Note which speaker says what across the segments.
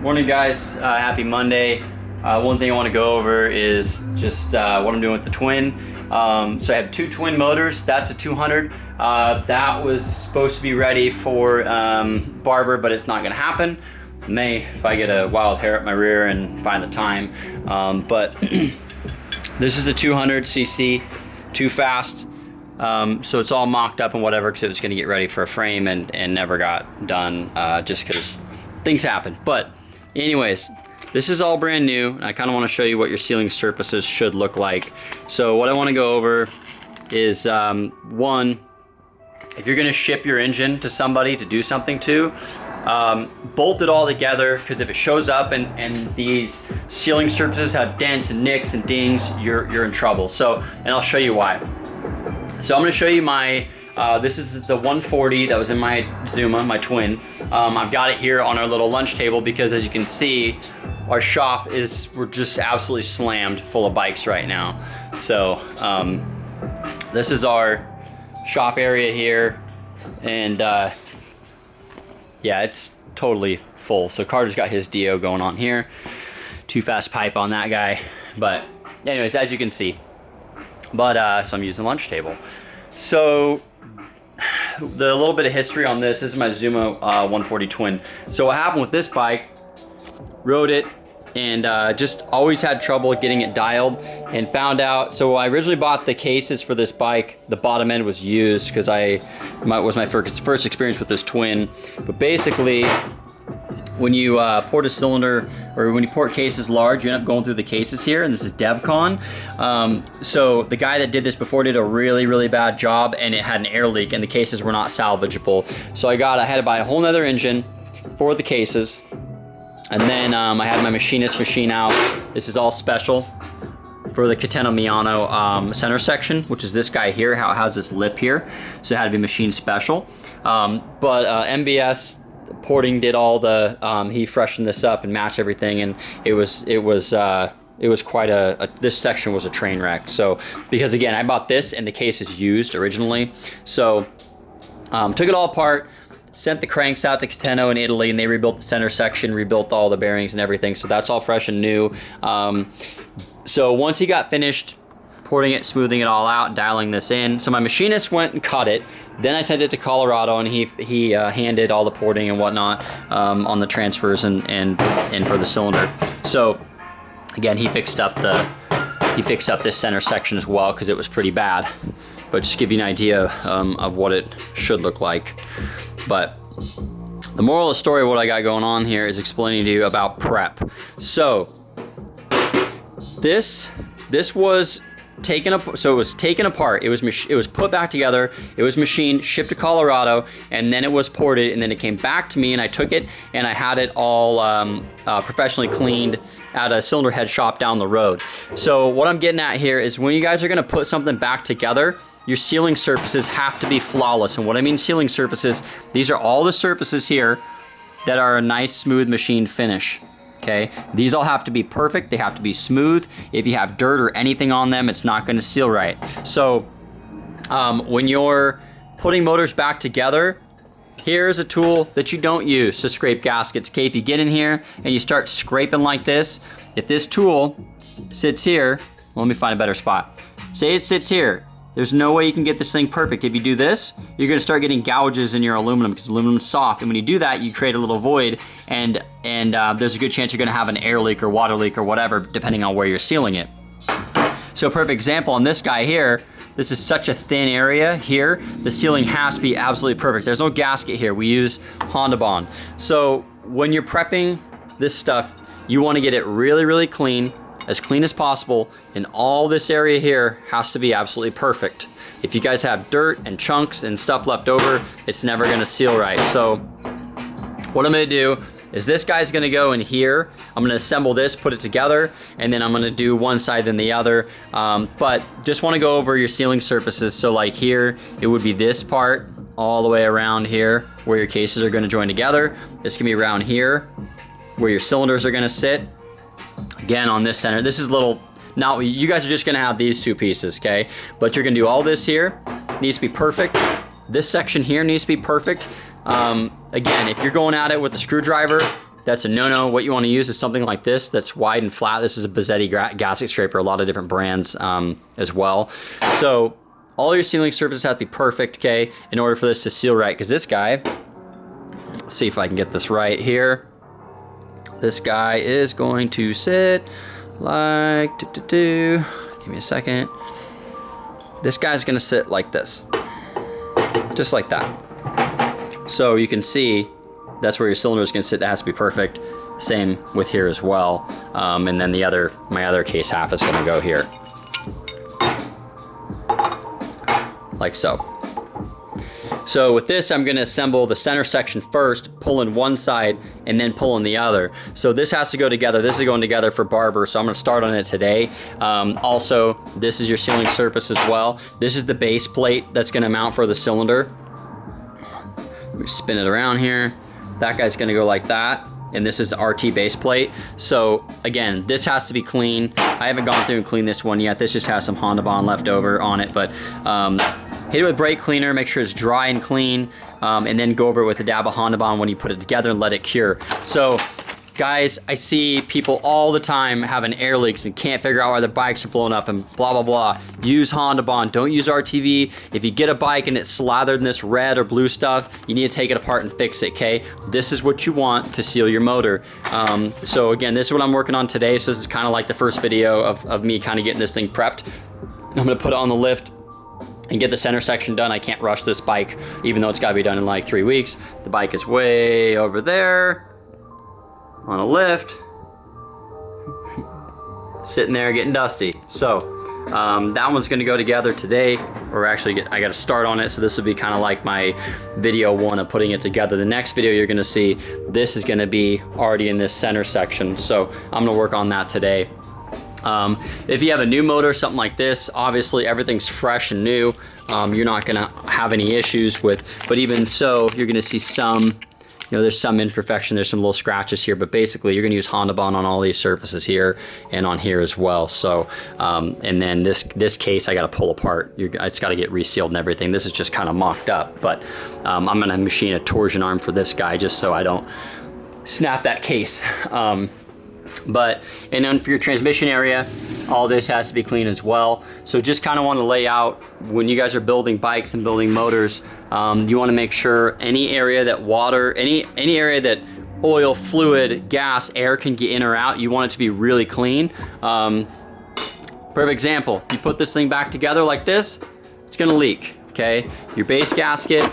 Speaker 1: Morning guys, happy Monday. One thing I want to go over is just what I'm doing with the twin. So I have two twin motors. That's a 200. That was supposed to be ready for barber, but it's not going to happen. May if I get a wild hair up my rear and find the time. But this is the 200cc, too fast. So it's all mocked up and whatever because it was going to get ready for a frame and never got done just because things happen. But anyways, this is all brand new. I kind of want to show you what your sealing surfaces should look like. So what I want to go over is one, if you're going to ship your engine to somebody to do something to, bolt it all together, because if it shows up and these sealing surfaces have dents and nicks and dings, you're in trouble. So, and I'll show you why. So I'm going to show you my, this is the 140 that was in my Zuma, my twin. I've got it here on our little lunch table because as you can see, our shop we're just absolutely slammed full of bikes right now. So this is our shop area here, and yeah, it's totally full. So Carter's got his DO going on here. Too fast pipe on that guy. But anyways, as you can see. But so I'm using the lunch table. So the little bit of history on this is my Zuma 140 twin. So what happened with this bike, rode it and just always had trouble getting it dialed, and found out, so I originally bought the cases for this bike, the bottom end was used because was my first experience with this twin. But basically when you port a cylinder, or when you port cases large, you end up going through the cases here, and this is DevCon. So the guy that did this before did a really bad job, and it had an air leak and the cases were not salvageable. So I had to buy a whole nother engine for the cases. And then I had my machinist machine out. This is all special for the Cateno Miano center section, which is this guy here, how it has this lip here. So it had to be machine special. But MBS porting did all the, he freshened this up and matched everything, and it was quite this section was a train wreck. So, because again, I bought this and the case is used originally. So took it all apart, sent the cranks out to Cateno in Italy, and they rebuilt the center section, rebuilt all the bearings and everything. So that's all fresh and new. So once he got finished porting it, smoothing it all out, dialing this in, so my machinist went and cut it. Then I sent it to Colorado, and he handed all the porting and whatnot on the transfers and for the cylinder. So again, he fixed up this center section as well because it was pretty bad. But just to give you an idea of what it should look like. But the moral of the story of what I got going on here is explaining to you about prep. So this was taken up, so it was taken apart, it was put back together, it was machined, shipped to Colorado, and then it was ported, and then it came back to me, and I took it and I had it all professionally cleaned at a cylinder head shop down the road. So what I'm getting at here is when you guys are going to put something back together, your sealing surfaces have to be flawless. And what I mean sealing surfaces, these are all the surfaces here that are a nice smooth machine finish. Okay, these all have to be perfect, they have to be smooth. If you have dirt or anything on them, it's not going to seal right. So when you're putting motors back together, here's a tool that you don't use to scrape gaskets. Okay, if you get in here and you start scraping like this, if this tool sits here, well, let me find a better spot. Say it sits here. There's no way you can get this thing perfect. If you do this, you're gonna start getting gouges in your aluminum because aluminum's soft. And when you do that, you create a little void, and there's a good chance you're gonna have an air leak or water leak or whatever, depending on where you're sealing it. So a perfect example on this guy here, this is such a thin area here, the sealing has to be absolutely perfect. There's no gasket here, we use hondabond. So when you're prepping this stuff, you wanna get it really clean as possible, and all this area here has to be absolutely perfect. If you guys have dirt and chunks and stuff left over, it's never gonna seal right. So what I'm gonna do is this guy's gonna go in here, I'm gonna assemble this, put it together, and then I'm gonna do one side then the other. But just wanna go over your sealing surfaces. So like here, it would be this part all the way around here where your cases are gonna join together. It's gonna be around here where your cylinders are gonna sit. Again, on this center, this is little, now you guys are just gonna have these two pieces, okay? But you're gonna do all this here, needs to be perfect. This section here needs to be perfect. Again, if you're going at it with a screwdriver, That's a no-no. What you want to use is something like this that's wide and flat. This is a Bazzetti gasket scraper, a lot of different brands as well. So all your sealing surfaces have to be perfect, okay, in order for this to seal right. Because this guy, let's see if I can get this right here. This guy is going to sit like, give me a second. This guy's gonna sit like this, just like that. So you can see that's where your cylinder is gonna sit. That has to be perfect. Same with here as well. And then my other case half is gonna go here, like so. So with this, I'm gonna assemble the center section first, pull in one side, and then pull in the other. So this has to go together. This is going together for barber, so I'm gonna start on it today. Also, this is your sealing surface as well. This is the base plate that's gonna mount for the cylinder. Let me spin it around here. That guy's gonna go like that. And this is the RT base plate. So again, this has to be clean. I haven't gone through and cleaned this one yet. This just has some hondabond left over on it, but hit it with brake cleaner, make sure it's dry and clean, and then go over it with a dab of hondabond when you put it together and let it cure. So guys, I see people all the time having air leaks and can't figure out why their bikes are blowing up and blah, blah, blah. Use hondabond, don't use RTV. If you get a bike and it's slathered in this red or blue stuff, you need to take it apart and fix it, okay? This is what you want to seal your motor. So again, this is what I'm working on today. So this is kind of like the first video of me kind of getting this thing prepped. I'm gonna put it on the lift and get the center section done. I can't rush this bike, even though it's gotta be done in like 3 weeks. The bike is way over there on a lift, sitting there getting dusty. So that one's gonna go together today, or actually I gotta start on it. So this will be kind of like my video one of putting it together. The next video you're gonna see, this is gonna be already in this center section. So I'm gonna work on that today. If you have a new motor, something like this, obviously everything's fresh and new. You're not gonna have any issues with, but even so, you're gonna see some, there's some imperfection, there's some little scratches here, but basically you're gonna use hondabond on all these surfaces here and on here as well. So, and then this case I gotta pull apart. It's gotta get resealed and everything. This is just kind of mocked up, but I'm gonna machine a torsion arm for this guy just so I don't snap that case. And then for your transmission area, all this has to be clean as well. So just kind of want to lay out, when you guys are building bikes and building motors, you want to make sure any area that water, any area that oil, fluid, gas, air can get in or out, you want it to be really clean. Perfect example, you put this thing back together like this, it's gonna leak, okay? Your base gasket,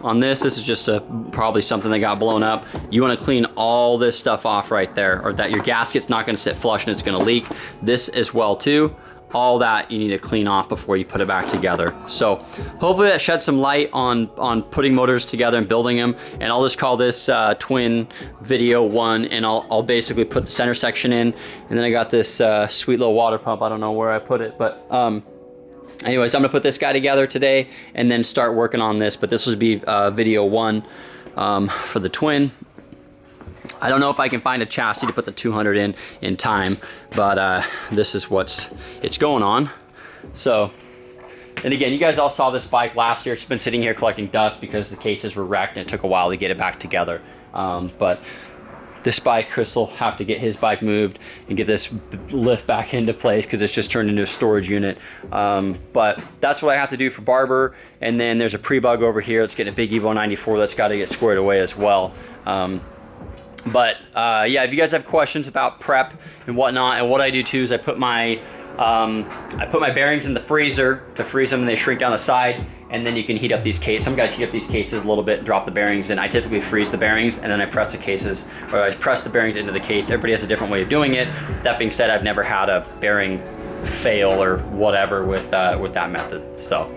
Speaker 1: on this is just probably something that got blown up. You want to clean all this stuff off right there, or that your gasket's not going to sit flush and it's going to leak. This as well too. All that you need to clean off before you put it back together. So hopefully that sheds some light on putting motors together and building them. And I'll just call this twin video one, and I'll basically put the center section in, and then I got this sweet little water pump. I don't know where I put it, but anyways, I'm gonna put this guy together today and then start working on this, but this will be video one for the twin. I don't know if I can find a chassis to put the 200 in time, but this is it's going on. So, and again, you guys all saw this bike last year. It's been sitting here collecting dust because the cases were wrecked and it took a while to get it back together. But this bike, Chris will have to get his bike moved and get this lift back into place because it's just turned into a storage unit. But that's what I have to do for barber. And then there's a pre-bug over here. It's getting a big Evo 94 that's got to get squared away as well. Yeah, if you guys have questions about prep and whatnot, and what I do too is I put my bearings in the freezer to freeze them, and they shrink down the side. And then you can heat up these cases. Some guys heat up these cases a little bit and drop the bearings in. I typically freeze the bearings, and then I press the cases, or I press the bearings into the case. Everybody has a different way of doing it. That being said, I've never had a bearing fail or whatever with that method. So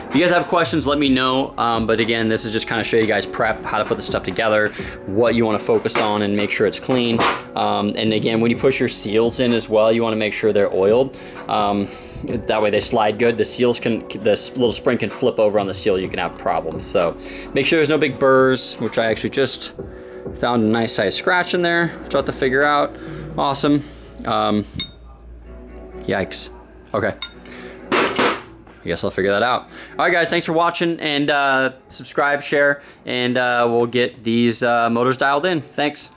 Speaker 1: if you guys have questions, let me know. But again, this is just kind of show you guys prep, how to put the stuff together, what you want to focus on, and make sure it's clean. And again, when you push your seals in as well, you want to make sure they're oiled. That way they slide good. The seals this little spring can flip over on the seal. You can have problems. So make sure there's no big burrs, which I actually just found a nice size scratch in there, which I'll have to figure out. Awesome. Yikes. Okay. I guess I'll figure that out. All right, guys, thanks for watching, and subscribe, share, and we'll get these motors dialed in. Thanks.